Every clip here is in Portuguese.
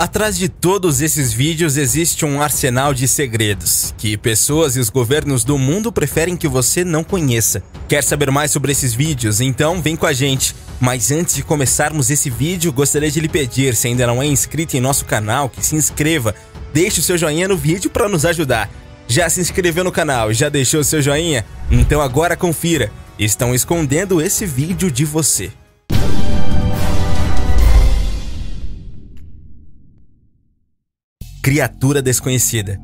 Atrás de todos esses vídeos existe um arsenal de segredos que pessoas e os governos do mundo preferem que você não conheça. Quer saber mais sobre esses vídeos? Então vem com a gente. Mas antes de começarmos esse vídeo, gostaria de lhe pedir, se ainda não é inscrito em nosso canal, que se inscreva. Deixe o seu joinha no vídeo para nos ajudar. Já se inscreveu no canal? Já deixou o seu joinha? Então agora confira. Estão escondendo esse vídeo de você. Criatura desconhecida.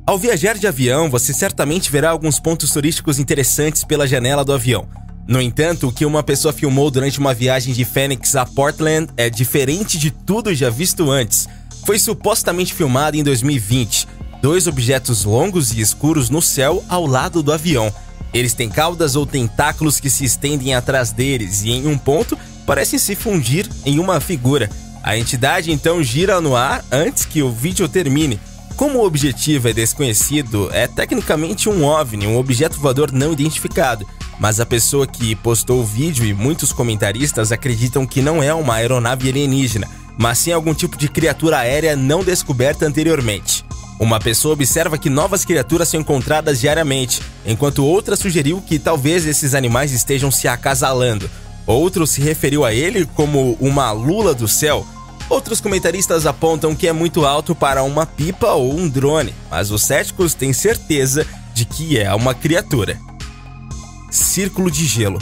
Ao viajar de avião, você certamente verá alguns pontos turísticos interessantes pela janela do avião. No entanto, o que uma pessoa filmou durante uma viagem de Phoenix a Portland é diferente de tudo já visto antes. Foi supostamente filmado em 2020. 2 objetos longos e escuros no céu ao lado do avião. Eles têm caudas ou tentáculos que se estendem atrás deles e, em um ponto, parecem se fundir em uma figura. A entidade então gira no ar antes que o vídeo termine. Como o objetivo é desconhecido, é tecnicamente um OVNI, um objeto voador não identificado. Mas a pessoa que postou o vídeo e muitos comentaristas acreditam que não é uma aeronave alienígena, mas sim algum tipo de criatura aérea não descoberta anteriormente. Uma pessoa observa que novas criaturas são encontradas diariamente, enquanto outra sugeriu que talvez esses animais estejam se acasalando. Outro se referiu a ele como uma lula do céu. Outros comentaristas apontam que é muito alto para uma pipa ou um drone, mas os céticos têm certeza de que é uma criatura. Círculo de gelo.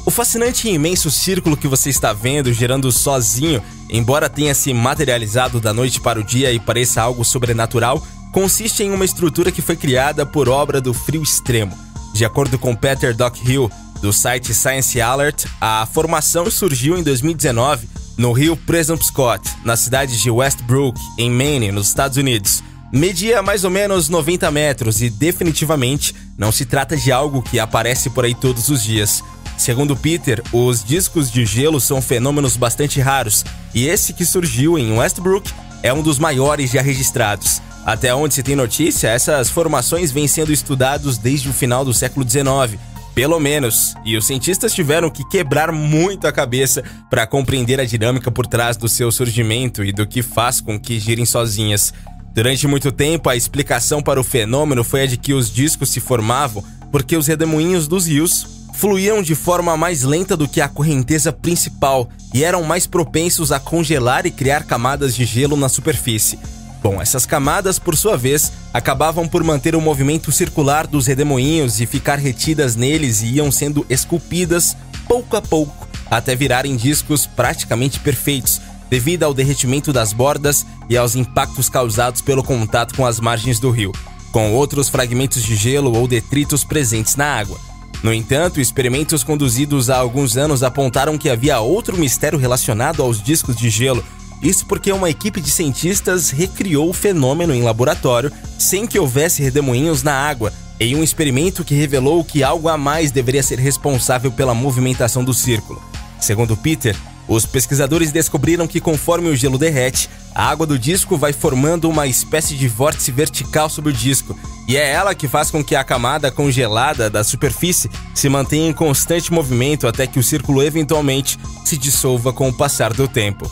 O fascinante e imenso círculo que você está vendo girando sozinho, embora tenha se materializado da noite para o dia e pareça algo sobrenatural, consiste em uma estrutura que foi criada por obra do frio extremo. De acordo com Peter Dockhill, do site Science Alert, a formação surgiu em 2019 no rio Penobscot, na cidade de Westbrook, em Maine, nos Estados Unidos. Media mais ou menos 90 metros e definitivamente não se trata de algo que aparece por aí todos os dias. Segundo Peter, os discos de gelo são fenômenos bastante raros e esse que surgiu em Westbrook é um dos maiores já registrados. Até onde se tem notícia, essas formações vêm sendo estudados desde o final do século XIX, pelo menos, e os cientistas tiveram que quebrar muito a cabeça para compreender a dinâmica por trás do seu surgimento e do que faz com que girem sozinhas. Durante muito tempo, a explicação para o fenômeno foi a de que os discos se formavam porque os redemoinhos dos rios fluíam de forma mais lenta do que a correnteza principal e eram mais propensos a congelar e criar camadas de gelo na superfície. Bom, essas camadas, por sua vez, acabavam por manter o movimento circular dos redemoinhos e ficar retidas neles e iam sendo esculpidas pouco a pouco, até virarem discos praticamente perfeitos, devido ao derretimento das bordas e aos impactos causados pelo contato com as margens do rio, com outros fragmentos de gelo ou detritos presentes na água. No entanto, experimentos conduzidos há alguns anos apontaram que havia outro mistério relacionado aos discos de gelo. Isso porque uma equipe de cientistas recriou o fenômeno em laboratório sem que houvesse redemoinhos na água, em um experimento que revelou que algo a mais deveria ser responsável pela movimentação do círculo. Segundo Peter, os pesquisadores descobriram que conforme o gelo derrete, a água do disco vai formando uma espécie de vórtice vertical sobre o disco, e é ela que faz com que a camada congelada da superfície se mantenha em constante movimento até que o círculo eventualmente se dissolva com o passar do tempo.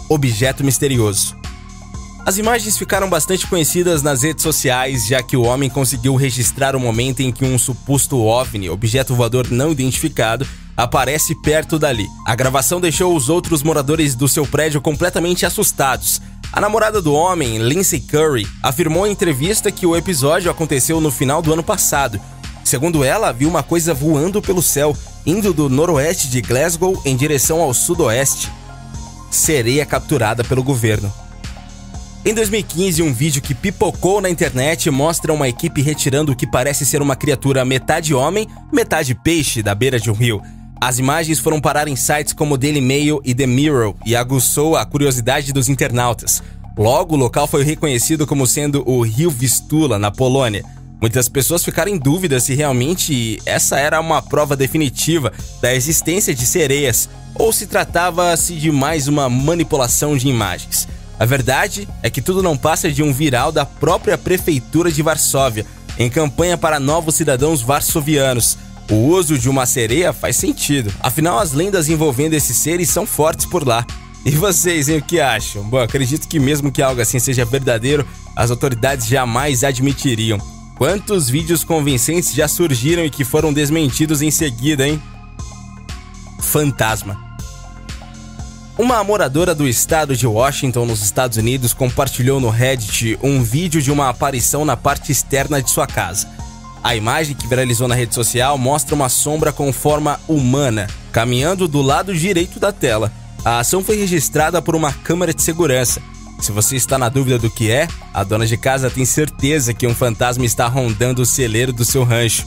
Objeto misterioso. As imagens ficaram bastante conhecidas nas redes sociais, já que o homem conseguiu registrar o momento em que um suposto OVNI, objeto voador não identificado, aparece perto dali. A gravação deixou os outros moradores do seu prédio completamente assustados. A namorada do homem, Lindsay Curry, afirmou em entrevista que o episódio aconteceu no final do ano passado. Segundo ela, viu uma coisa voando pelo céu, indo do noroeste de Glasgow em direção ao sudoeste. Sereia capturada pelo governo. Em 2015, um vídeo que pipocou na internet mostra uma equipe retirando o que parece ser uma criatura metade homem, metade peixe da beira de um rio. As imagens foram parar em sites como Daily Mail e The Mirror e aguçou a curiosidade dos internautas. Logo, o local foi reconhecido como sendo o Rio Vistula, na Polônia. Muitas pessoas ficaram em dúvida se realmente essa era uma prova definitiva da existência de sereias ou se tratava-se de mais uma manipulação de imagens. A verdade é que tudo não passa de um viral da própria prefeitura de Varsóvia, em campanha para novos cidadãos varsovianos. O uso de uma sereia faz sentido, afinal as lendas envolvendo esses seres são fortes por lá. E vocês, hein, o que acham? Bom, acredito que mesmo que algo assim seja verdadeiro, as autoridades jamais admitiriam. Quantos vídeos convincentes já surgiram e que foram desmentidos em seguida, hein? Fantasma. Uma moradora do estado de Washington, nos Estados Unidos, compartilhou no Reddit um vídeo de uma aparição na parte externa de sua casa. A imagem que viralizou na rede social mostra uma sombra com forma humana, caminhando do lado direito da tela. A ação foi registrada por uma câmera de segurança. Se você está na dúvida do que é, a dona de casa tem certeza que um fantasma está rondando o celeiro do seu rancho.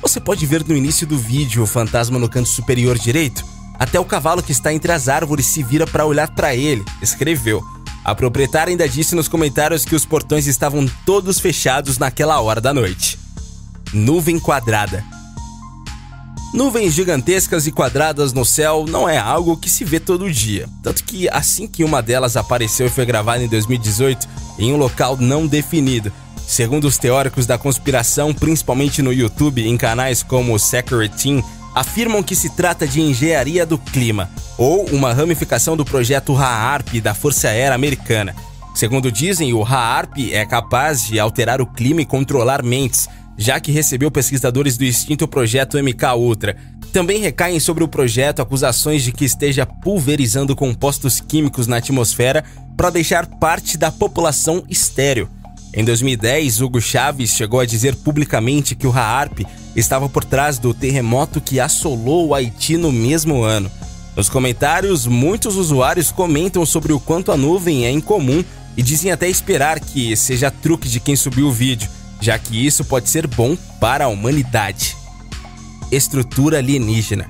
Você pode ver no início do vídeo o fantasma no canto superior direito. Até o cavalo que está entre as árvores se vira para olhar para ele, escreveu. A proprietária ainda disse nos comentários que os portões estavam todos fechados naquela hora da noite. Nuvem quadrada. Nuvens gigantescas e quadradas no céu não é algo que se vê todo dia. Tanto que assim que uma delas apareceu e foi gravada em 2018 em um local não definido. Segundo os teóricos da conspiração, principalmente no YouTube, em canais como o Secret Team, afirmam que se trata de engenharia do clima, ou uma ramificação do projeto HAARP da Força Aérea Americana. Segundo dizem, o HAARP é capaz de alterar o clima e controlar mentes, já que recebeu pesquisadores do extinto projeto MKUltra. Também recaem sobre o projeto acusações de que esteja pulverizando compostos químicos na atmosfera para deixar parte da população estéril. Em 2010, Hugo Chávez chegou a dizer publicamente que o HAARP estava por trás do terremoto que assolou o Haiti no mesmo ano. Nos comentários, muitos usuários comentam sobre o quanto a nuvem é incomum e dizem até esperar que seja truque de quem subiu o vídeo, já que isso pode ser bom para a humanidade. Estrutura alienígena.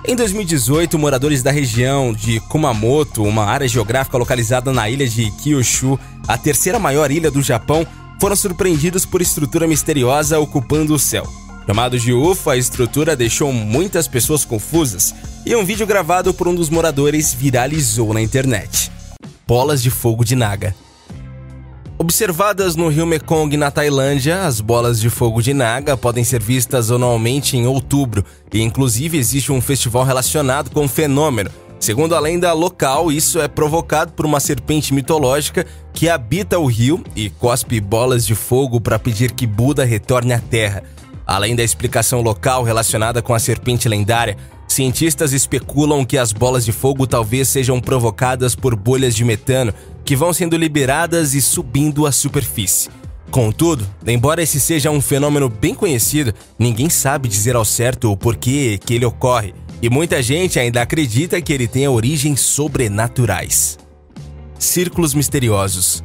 Em 2018, moradores da região de Kumamoto, uma área geográfica localizada na ilha de Kyushu, a terceira maior ilha do Japão, foram surpreendidos por estrutura misteriosa ocupando o céu. Chamado de UFO, a estrutura deixou muitas pessoas confusas e um vídeo gravado por um dos moradores viralizou na internet. Bolas de fogo de Naga. Observadas no rio Mekong, na Tailândia, as bolas de fogo de Naga podem ser vistas anualmente em outubro e inclusive existe um festival relacionado com o fenômeno. Segundo a lenda local, isso é provocado por uma serpente mitológica que habita o rio e cospe bolas de fogo para pedir que Buda retorne à Terra. Além da explicação local relacionada com a serpente lendária, cientistas especulam que as bolas de fogo talvez sejam provocadas por bolhas de metano que vão sendo liberadas e subindo à superfície. Contudo, embora esse seja um fenômeno bem conhecido, ninguém sabe dizer ao certo o porquê que ele ocorre, e muita gente ainda acredita que ele tenha origens sobrenaturais. Círculos misteriosos.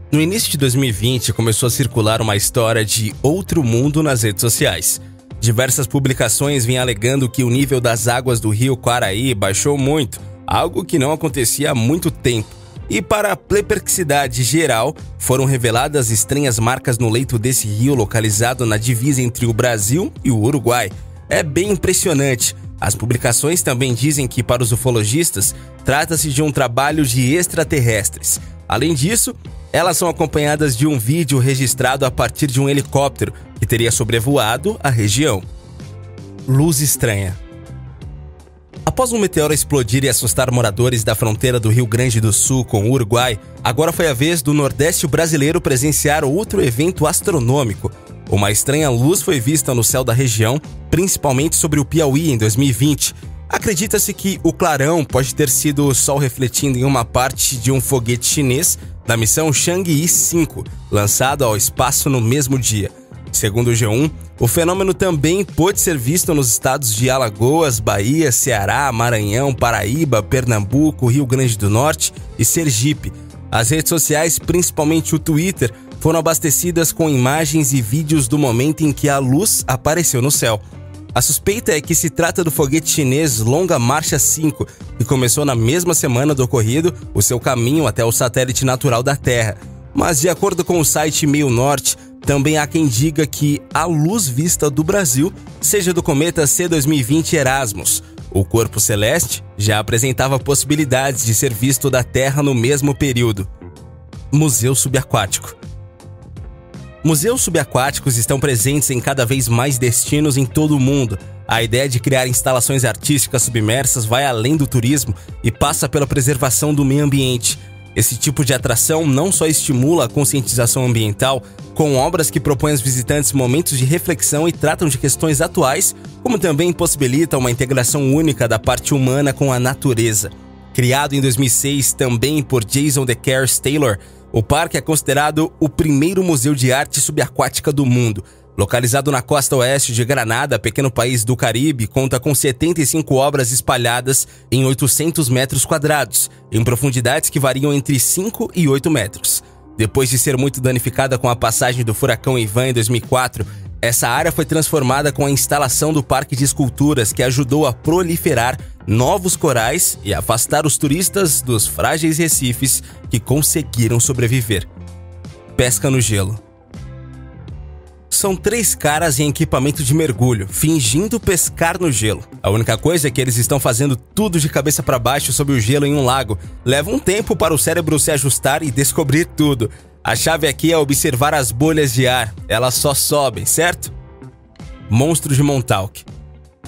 No início de 2020, começou a circular uma história de outro mundo nas redes sociais. Diversas publicações vêm alegando que o nível das águas do rio Quaraí baixou muito, algo que não acontecia há muito tempo. E para a perplexidade geral, foram reveladas estranhas marcas no leito desse rio localizado na divisa entre o Brasil e o Uruguai. É bem impressionante. As publicações também dizem que, para os ufologistas, trata-se de um trabalho de extraterrestres. Além disso, elas são acompanhadas de um vídeo registrado a partir de um helicóptero que teria sobrevoado a região. Luz estranha. Após um meteoro explodir e assustar moradores da fronteira do Rio Grande do Sul com o Uruguai, agora foi a vez do Nordeste brasileiro presenciar outro evento astronômico. Uma estranha luz foi vista no céu da região, principalmente sobre o Piauí em 2020. Acredita-se que o clarão pode ter sido o Sol refletindo em uma parte de um foguete chinês da missão Chang'e 5, lançado ao espaço no mesmo dia. Segundo o G1, o fenômeno também pôde ser visto nos estados de Alagoas, Bahia, Ceará, Maranhão, Paraíba, Pernambuco, Rio Grande do Norte e Sergipe. As redes sociais, principalmente o Twitter, foram abastecidas com imagens e vídeos do momento em que a luz apareceu no céu. A suspeita é que se trata do foguete chinês Longa Marcha 5, que começou na mesma semana do ocorrido o seu caminho até o satélite natural da Terra. Mas, de acordo com o site Meio Norte, também há quem diga que a luz vista do Brasil seja do cometa C2020 Erasmus. O corpo celeste já apresentava possibilidades de ser visto da Terra no mesmo período. Museu subaquático. Museus subaquáticos estão presentes em cada vez mais destinos em todo o mundo. a ideia de criar instalações artísticas submersas vai além do turismo e passa pela preservação do meio ambiente. Esse tipo de atração não só estimula a conscientização ambiental, com obras que propõem aos visitantes momentos de reflexão e tratam de questões atuais, como também possibilita uma integração única da parte humana com a natureza. Criado em 2006 também por Jason DeCaires Taylor, o parque é considerado o primeiro museu de arte subaquática do mundo. Localizado na costa oeste de Granada, pequeno país do Caribe, conta com 75 obras espalhadas em 800 metros quadrados, em profundidades que variam entre 5 e 8 metros. Depois de ser muito danificada com a passagem do furacão Ivan em 2004, essa área foi transformada com a instalação do parque de esculturas, que ajudou a proliferar novos corais e afastar os turistas dos frágeis recifes que conseguiram sobreviver. Pesca no gelo. São 3 caras em equipamento de mergulho, fingindo pescar no gelo. A única coisa é que eles estão fazendo tudo de cabeça para baixo sob o gelo em um lago. Leva um tempo para o cérebro se ajustar e descobrir tudo. A chave aqui é observar as bolhas de ar. Elas só sobem, certo? Monstro de Montauk.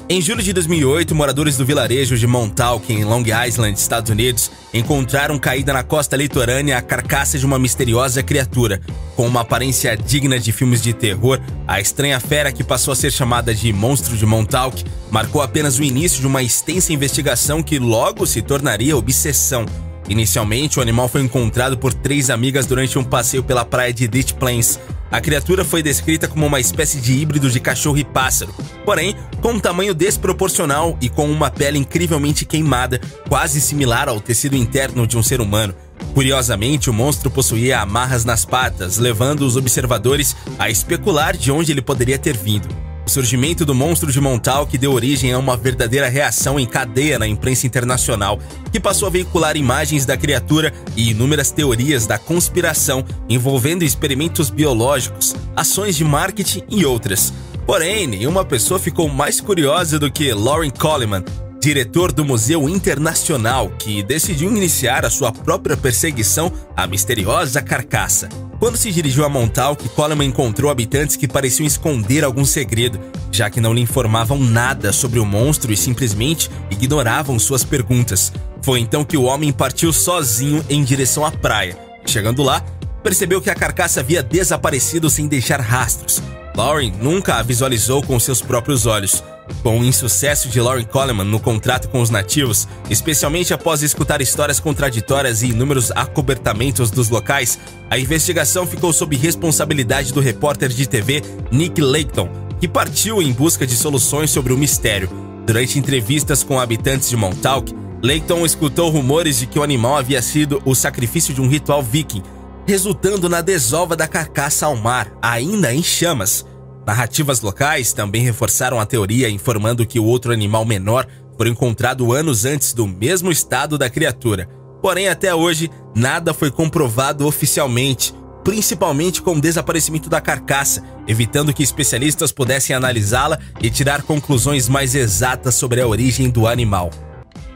Em julho de 2008, moradores do vilarejo de Montauk, em Long Island, Estados Unidos, encontraram caída na costa litorânea a carcaça de uma misteriosa criatura. Com uma aparência digna de filmes de terror, a estranha fera, que passou a ser chamada de Monstro de Montauk, marcou apenas o início de uma extensa investigação que logo se tornaria obsessão. Inicialmente, o animal foi encontrado por 3 amigas durante um passeio pela praia de Ditch Plains. A criatura foi descrita como uma espécie de híbrido de cachorro e pássaro, porém com um tamanho desproporcional e com uma pele incrivelmente queimada, quase similar ao tecido interno de um ser humano. Curiosamente, o monstro possuía amarras nas patas, levando os observadores a especular de onde ele poderia ter vindo. O surgimento do Monstro de Montauk deu origem a uma verdadeira reação em cadeia na imprensa internacional, que passou a veicular imagens da criatura e inúmeras teorias da conspiração envolvendo experimentos biológicos, ações de marketing e outras. Porém, nenhuma pessoa ficou mais curiosa do que Loren Coleman, diretor do Museu Internacional, que decidiu iniciar a sua própria perseguição à misteriosa carcaça. Quando se dirigiu a Montauk, Coleman encontrou habitantes que pareciam esconder algum segredo, já que não lhe informavam nada sobre o monstro e simplesmente ignoravam suas perguntas. Foi então que o homem partiu sozinho em direção à praia. Chegando lá, percebeu que a carcaça havia desaparecido sem deixar rastros. Loren nunca a visualizou com seus próprios olhos. Com o insucesso de Loren Coleman no contrato com os nativos, especialmente após escutar histórias contraditórias e inúmeros acobertamentos dos locais, a investigação ficou sob responsabilidade do repórter de TV Nick Layton, que partiu em busca de soluções sobre o mistério. Durante entrevistas com habitantes de Montauk, Layton escutou rumores de que o animal havia sido o sacrifício de um ritual viking, resultando na desova da carcaça ao mar, ainda em chamas. Narrativas locais também reforçaram a teoria, informando que o outro animal menor foi encontrado anos antes do mesmo estado da criatura. Porém, até hoje, nada foi comprovado oficialmente, principalmente com o desaparecimento da carcaça, evitando que especialistas pudessem analisá-la e tirar conclusões mais exatas sobre a origem do animal.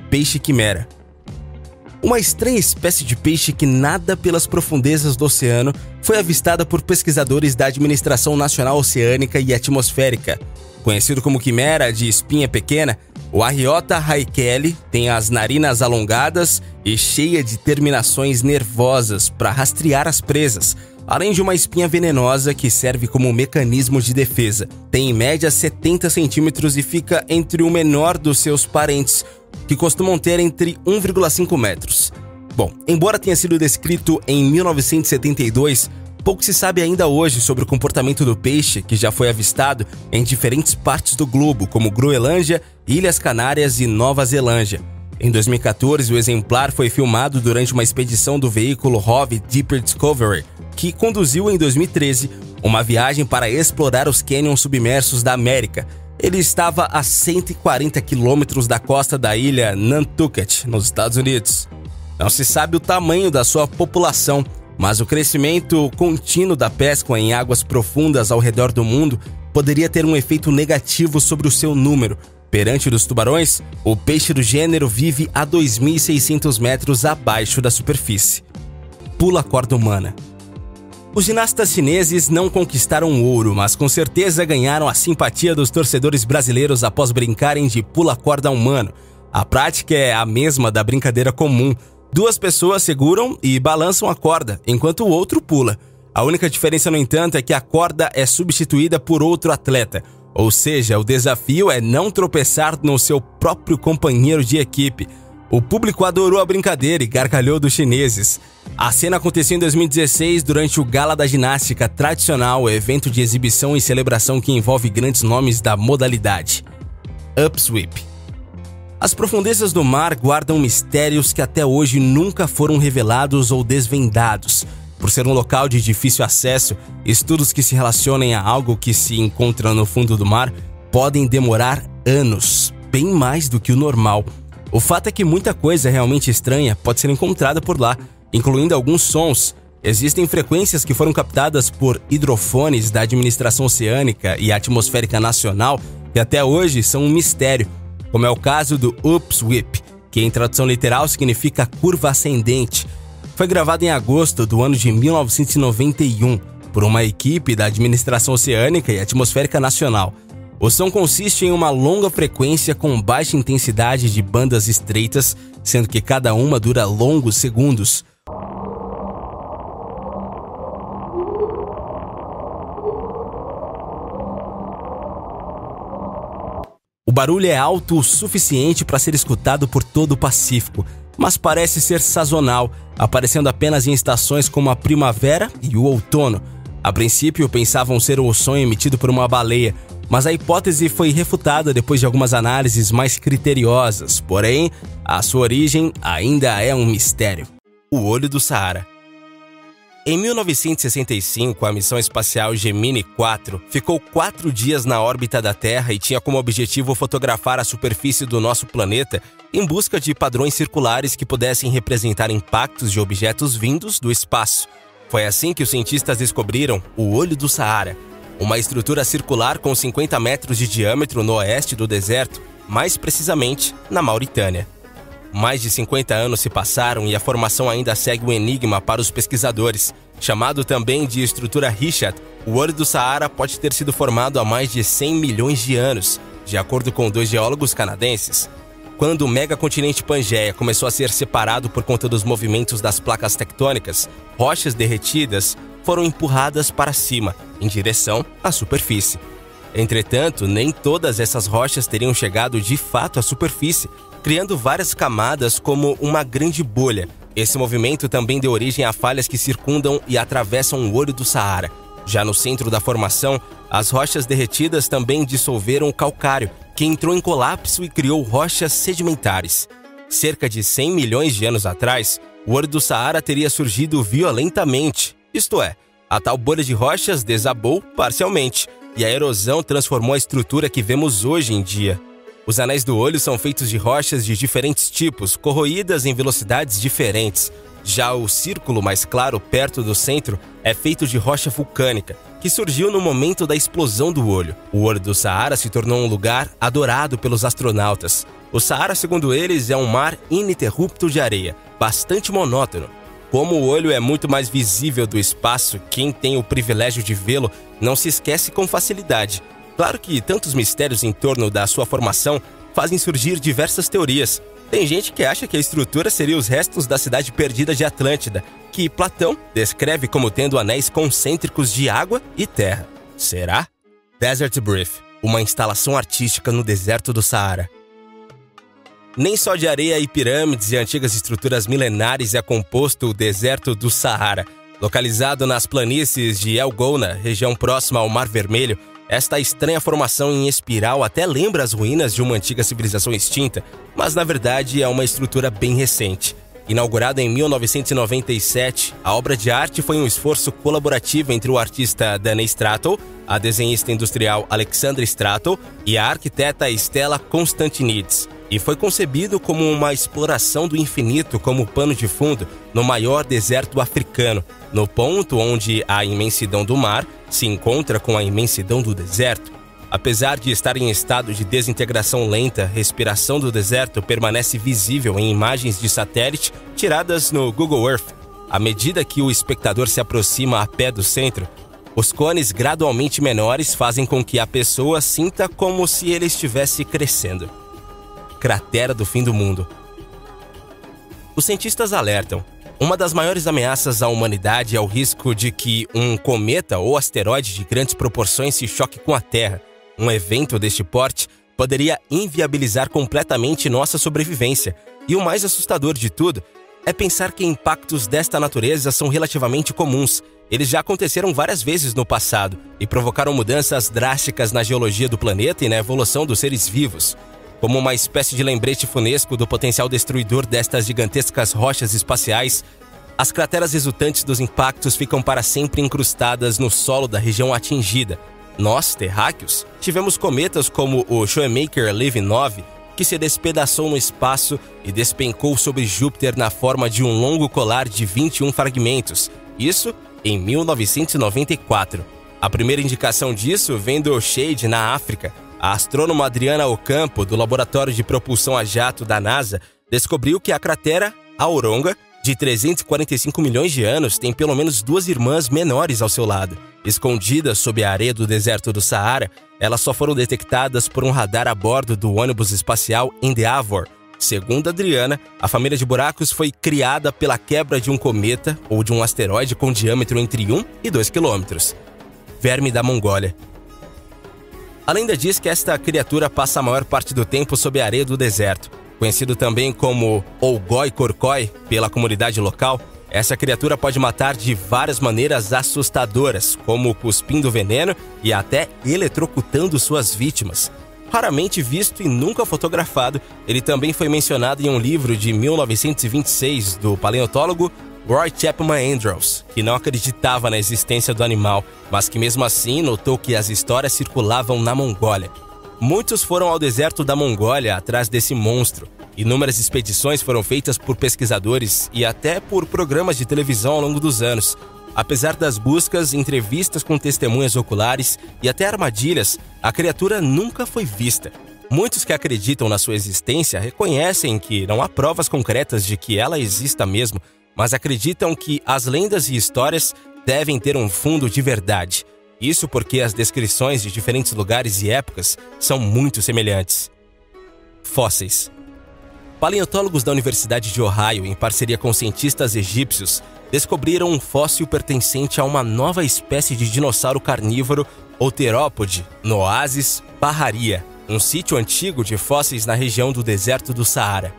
Peixe quimera. Uma estranha espécie de peixe que nada pelas profundezas do oceano foi avistada por pesquisadores da Administração Nacional Oceânica e Atmosférica. Conhecido como quimera de espinha pequena, o Arriota haikeli tem as narinas alongadas e cheia de terminações nervosas para rastrear as presas, além de uma espinha venenosa que serve como mecanismo de defesa. Tem em média 70 centímetros e fica entre o menor dos seus parentes, que costumam ter entre 1,5 metros. Bom, embora tenha sido descrito em 1972, pouco se sabe ainda hoje sobre o comportamento do peixe, que já foi avistado em diferentes partes do globo, como Groenlândia, Ilhas Canárias e Nova Zelândia. Em 2014, o exemplar foi filmado durante uma expedição do veículo ROV Deeper Discovery, que conduziu em 2013 uma viagem para explorar os cânions submersos da América. Ele estava a 140 quilômetros da costa da ilha Nantucket, nos Estados Unidos. Não se sabe o tamanho da sua população, mas o crescimento contínuo da pesca em águas profundas ao redor do mundo poderia ter um efeito negativo sobre o seu número. Perante dos tubarões, o peixe do gênero vive a 2.600 metros abaixo da superfície. Pula corda humana. Os ginastas chineses não conquistaram ouro, mas com certeza ganharam a simpatia dos torcedores brasileiros após brincarem de pula-corda humano. A prática é a mesma da brincadeira comum. Duas pessoas seguram e balançam a corda, enquanto o outro pula. A única diferença, no entanto, é que a corda é substituída por outro atleta. Ou seja, o desafio é não tropeçar no seu próprio companheiro de equipe. O público adorou a brincadeira e gargalhou dos chineses. A cena aconteceu em 2016 durante o Gala da Ginástica tradicional, evento de exibição e celebração que envolve grandes nomes da modalidade. Upsweep. As profundezas do mar guardam mistérios que até hoje nunca foram revelados ou desvendados. Por ser um local de difícil acesso, estudos que se relacionem a algo que se encontra no fundo do mar podem demorar anos, bem mais do que o normal. O fato é que muita coisa realmente estranha pode ser encontrada por lá, incluindo alguns sons. Existem frequências que foram captadas por hidrofones da Administração Oceânica e Atmosférica Nacional que até hoje são um mistério, como é o caso do Upsweep, que em tradução literal significa curva ascendente. Foi gravado em agosto do ano de 1991 por uma equipe da Administração Oceânica e Atmosférica Nacional. O som consiste em uma longa frequência com baixa intensidade de bandas estreitas, sendo que cada uma dura longos segundos. O barulho é alto o suficiente para ser escutado por todo o Pacífico, mas parece ser sazonal, aparecendo apenas em estações como a primavera e o outono. A princípio, pensavam ser o som emitido por uma baleia, mas a hipótese foi refutada depois de algumas análises mais criteriosas. Porém, a sua origem ainda é um mistério. O Olho do Saara. Em 1965, a missão espacial Gemini 4 ficou 4 dias na órbita da Terra e tinha como objetivo fotografar a superfície do nosso planeta em busca de padrões circulares que pudessem representar impactos de objetos vindos do espaço. Foi assim que os cientistas descobriram o Olho do Saara, uma estrutura circular com 50 metros de diâmetro no oeste do deserto, mais precisamente na Mauritânia. Mais de 50 anos se passaram e a formação ainda segue um enigma para os pesquisadores. Chamado também de estrutura Richat, o Olho do Saara pode ter sido formado há mais de 100 milhões de anos, de acordo com 2 geólogos canadenses. Quando o megacontinente Pangeia começou a ser separado por conta dos movimentos das placas tectônicas, rochas derretidas foram empurradas para cima, em direção à superfície. Entretanto, nem todas essas rochas teriam chegado de fato à superfície, criando várias camadas como uma grande bolha. Esse movimento também deu origem a falhas que circundam e atravessam o Olho do Saara. Já no centro da formação, as rochas derretidas também dissolveram o calcário, que entrou em colapso e criou rochas sedimentares. Cerca de 100 milhões de anos atrás, o Olho do Saara teria surgido violentamente, isto é, a tal bolha de rochas desabou parcialmente, e a erosão transformou a estrutura que vemos hoje em dia. Os anéis do olho são feitos de rochas de diferentes tipos, corroídas em velocidades diferentes. Já o círculo mais claro, perto do centro, é feito de rocha vulcânica, que surgiu no momento da explosão do olho. O Olho do Saara se tornou um lugar adorado pelos astronautas. O Saara, segundo eles, é um mar ininterrupto de areia, bastante monótono. Como o olho é muito mais visível do espaço, quem tem o privilégio de vê-lo não se esquece com facilidade. Claro que tantos mistérios em torno da sua formação fazem surgir diversas teorias. Tem gente que acha que a estrutura seria os restos da cidade perdida de Atlântida, que Platão descreve como tendo anéis concêntricos de água e terra. Será? Desert Brief, uma instalação artística no deserto do Saara. Nem só de areia e pirâmides e antigas estruturas milenares é composto o deserto do Saara. Localizado nas planícies de El Gouna, região próxima ao Mar Vermelho, esta estranha formação em espiral até lembra as ruínas de uma antiga civilização extinta, mas na verdade é uma estrutura bem recente. Inaugurada em 1997, a obra de arte foi um esforço colaborativo entre o artista Danny Stratton, a desenhista industrial Alexandra Stratton e a arquiteta Stella Constantinides, e foi concebido como uma exploração do infinito como pano de fundo no maior deserto africano, no ponto onde a imensidão do mar se encontra com a imensidão do deserto. Apesar de estar em estado de desintegração lenta, a respiração do deserto permanece visível em imagens de satélite tiradas no Google Earth. À medida que o espectador se aproxima a pé do centro, os cones gradualmente menores fazem com que a pessoa sinta como se ele estivesse crescendo. Cratera do fim do mundo. Os cientistas alertam: uma das maiores ameaças à humanidade é o risco de que um cometa ou asteroide de grandes proporções se choque com a Terra. Um evento deste porte poderia inviabilizar completamente nossa sobrevivência. E o mais assustador de tudo é pensar que impactos desta natureza são relativamente comuns. Eles já aconteceram várias vezes no passado e provocaram mudanças drásticas na geologia do planeta e na evolução dos seres vivos. Como uma espécie de lembrete funesco do potencial destruidor destas gigantescas rochas espaciais, as crateras resultantes dos impactos ficam para sempre incrustadas no solo da região atingida. Nós, terráqueos, tivemos cometas como o Shoemaker-Levy 9, que se despedaçou no espaço e despencou sobre Júpiter na forma de um longo colar de 21 fragmentos. Isso em 1994. A primeira indicação disso vem do Shade, na África. A astrônoma Adriana Ocampo, do Laboratório de Propulsão a Jato da NASA, descobriu que a cratera Aoronga, de 345 milhões de anos, tem pelo menos 2 irmãs menores ao seu lado. Escondidas sob a areia do deserto do Saara, elas só foram detectadas por um radar a bordo do ônibus espacial Endeavour. Segundo Adriana, a família de buracos foi criada pela quebra de um cometa ou de um asteroide com diâmetro entre 1 e 2 quilômetros. Verme da Mongólia. A lenda diz que esta criatura passa a maior parte do tempo sob a areia do deserto. Conhecido também como Olgoi Korkoi pela comunidade local, essa criatura pode matar de várias maneiras assustadoras, como cuspindo veneno e até eletrocutando suas vítimas. Raramente visto e nunca fotografado, ele também foi mencionado em um livro de 1926 do paleontólogo Roy Chapman Andrews, que não acreditava na existência do animal, mas que mesmo assim notou que as histórias circulavam na Mongólia. Muitos foram ao deserto da Mongólia atrás desse monstro. Inúmeras expedições foram feitas por pesquisadores e até por programas de televisão ao longo dos anos. Apesar das buscas, entrevistas com testemunhas oculares e até armadilhas, a criatura nunca foi vista. Muitos que acreditam na sua existência reconhecem que não há provas concretas de que ela exista mesmo, mas acreditam que as lendas e histórias devem ter um fundo de verdade. Isso porque as descrições de diferentes lugares e épocas são muito semelhantes. Fósseis. Paleontólogos da Universidade de Ohio, em parceria com cientistas egípcios, descobriram um fóssil pertencente a uma nova espécie de dinossauro carnívoro ou terópode no oásis Bahariya, um sítio antigo de fósseis na região do deserto do Saara.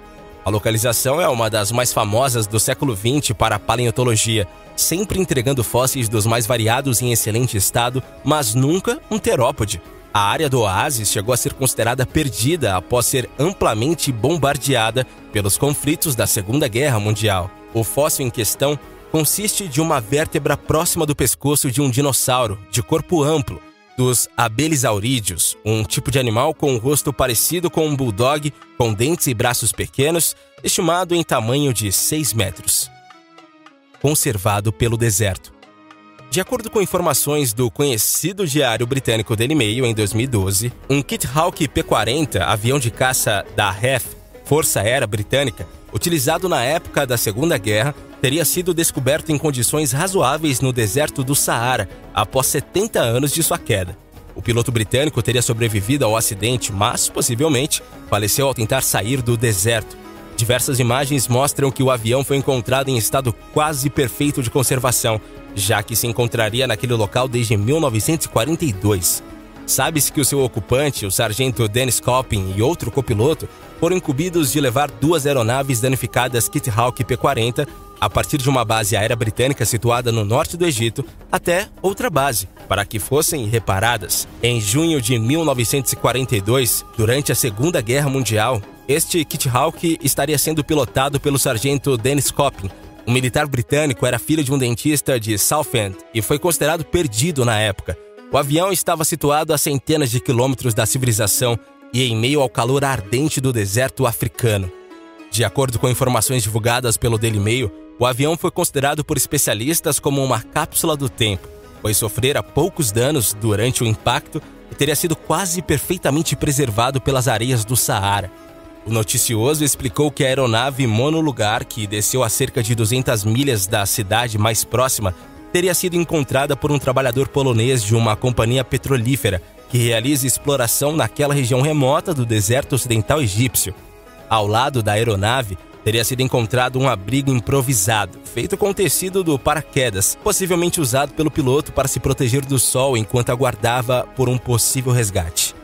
A localização é uma das mais famosas do século XX para a paleontologia, sempre entregando fósseis dos mais variados em excelente estado, mas nunca um terópode. A área do oásis chegou a ser considerada perdida após ser amplamente bombardeada pelos conflitos da Segunda Guerra Mundial. O fóssil em questão consiste de uma vértebra próxima do pescoço de um dinossauro, de corpo amplo, dos Abelisaurídeos, um tipo de animal com um rosto parecido com um bulldog, com dentes e braços pequenos, estimado em tamanho de 6 metros. Conservado pelo deserto. De acordo com informações do conhecido diário britânico Daily Mail, em 2012, um Kitehawk P-40, avião de caça da RAF, Força Aérea Britânica, utilizado na época da Segunda Guerra, teria sido descoberto em condições razoáveis no deserto do Saara, após 70 anos de sua queda. O piloto britânico teria sobrevivido ao acidente, mas, possivelmente, faleceu ao tentar sair do deserto. Diversas imagens mostram que o avião foi encontrado em estado quase perfeito de conservação, já que se encontraria naquele local desde 1942. Sabe-se que o seu ocupante, o sargento Dennis Coppin e outro copiloto, foram incumbidos de levar 2 aeronaves danificadas Kitehawk P-40 a partir de uma base aérea britânica situada no norte do Egito até outra base, para que fossem reparadas. Em junho de 1942, durante a Segunda Guerra Mundial, este Kitehawk estaria sendo pilotado pelo sargento Dennis Coppin. O militar britânico era filho de um dentista de Southend e foi considerado perdido na época. O avião estava situado a centenas de quilômetros da civilização e em meio ao calor ardente do deserto africano. De acordo com informações divulgadas pelo Daily Mail, o avião foi considerado por especialistas como uma cápsula do tempo, pois sofrera poucos danos durante o impacto e teria sido quase perfeitamente preservado pelas areias do Saara. O noticioso explicou que a aeronave monolugar, que desceu a cerca de 200 milhas da cidade mais próxima, teria sido encontrada por um trabalhador polonês de uma companhia petrolífera que realiza exploração naquela região remota do deserto ocidental egípcio. Ao lado da aeronave, teria sido encontrado um abrigo improvisado, feito com tecido do paraquedas, possivelmente usado pelo piloto para se proteger do sol enquanto aguardava por um possível resgate.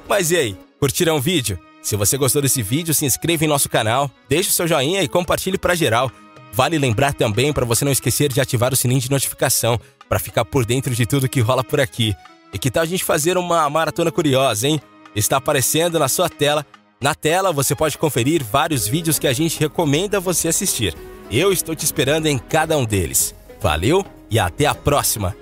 Mas e aí, curtiram o vídeo? Se você gostou desse vídeo, se inscreva em nosso canal, deixe o seu joinha e compartilhe para geral. Vale lembrar também para você não esquecer de ativar o sininho de notificação para ficar por dentro de tudo que rola por aqui. E que tal a gente fazer uma maratona curiosa, hein? Está aparecendo na sua tela. Na tela você pode conferir vários vídeos que a gente recomenda você assistir. Eu estou te esperando em cada um deles. Valeu e até a próxima!